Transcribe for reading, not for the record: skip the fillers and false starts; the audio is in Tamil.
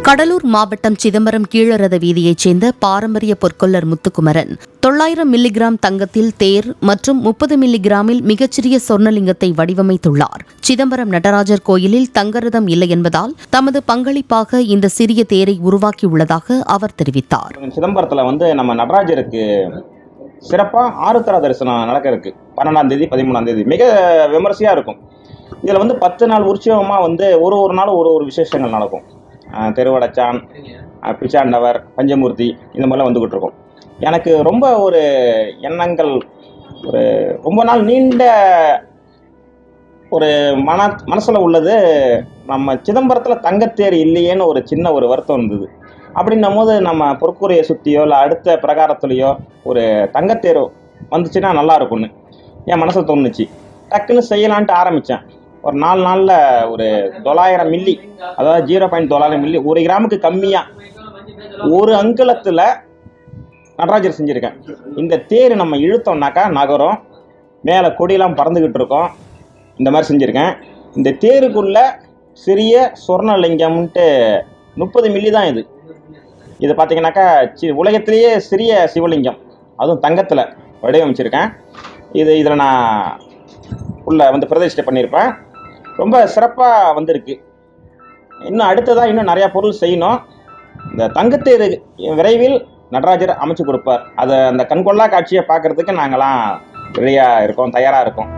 கடலூர் மாவட்டம் சிதம்பரம் கீழரத வீதியைச் சேர்ந்த பாரம்பரிய பொற்கொள்ளர் முத்துக்குமரன் 900 மில்லிகிராம் தங்கத்தில் தேர் மற்றும் 30 மில்லிகிராமில் மிகச்சிறிய சொர்ணலிங்கத்தை வடிவமைத்துள்ளார். சிதம்பரம் நடராஜர் கோயிலில் தங்கரதம் இல்லை என்பதால் தமது பங்களிப்பாக இந்த சிறிய தேரை உருவாக்கியுள்ளதாக அவர் தெரிவித்தார். சிதம்பரத்தில் நம்ம நடராஜருக்கு சிறப்பாக ஆருத்ரா தரிசனம் நடக்க இருக்கு. 12ஆம் தேதி 13ஆம் தேதி மிக விமர்சையாக இருக்கும். இதில் 10 நாள் உற்சவமாக ஒரு நாளும் ஒரு விசேஷங்கள் நடக்கும். திருவடச்சான், பிச்சாண்டவர், பஞ்சமூர்த்தி இந்த மாதிரிலாம் வந்துக்கிட்டு இருக்கோம். எனக்கு ரொம்ப ஒரு எண்ணங்கள், ஒரு ரொம்ப நாள் நீண்ட ஒரு மனசில் உள்ளது, நம்ம சிதம்பரத்தில் தங்கத்தேர் இல்லையேன்னு ஒரு சின்ன ஒரு வருத்தம் இருந்தது. அப்படின்னும் போது நம்ம பொற்கூரையை சுற்றியோ இல்லை அடுத்த பிரகாரத்துலேயோ ஒரு தங்கத்தேர் வந்துச்சுன்னா நல்லா இருக்கும்னு என் மனசில் தோணுச்சு. டக்குன்னு செய்யலான்ட்டு ஆரம்பித்தேன். ஒரு 4 நாளில் ஒரு 900 மில்லி, அதாவது 0.900 மில்லி, 1 கிராமுக்கு கம்மியாக ஒரு அங்குலத்தில் நடராஜர் செஞ்சுருக்கேன். இந்த தேர் நம்ம இழுத்தோம்னாக்கா நகரம், மேலே கொடியெல்லாம் பறந்துக்கிட்டு இருக்கோம். இந்த மாதிரி செஞ்சுருக்கேன். இந்த தேருக்குள்ள சிறிய சொர்ணலிங்கம்ன்ட்டு 30 மில்லி தான் இது. இது பார்த்தீங்கன்னாக்கா உலகத்திலேயே சிறிய சிவலிங்கம், அதுவும் தங்கத்தில் வடிவமைச்சிருக்கேன். இதில் நான் உள்ள பிரதிஷ்டை பண்ணியிருப்பேன். ரொம்ப சிறப்பாக வந்திருக்கு. இன்னும் அடுத்ததாக இன்னும் நிறையா பொருள் செய்யணும். இந்த தங்கத்தேர் விரைவில் நடராஜர் அமைச்சு கொடுப்பார். அதை அந்த கண்கொள்ளா காட்சியை பார்க்குறதுக்கு நாங்களாம் ரெடியாக இருக்கோம், தயாராக இருக்கோம்.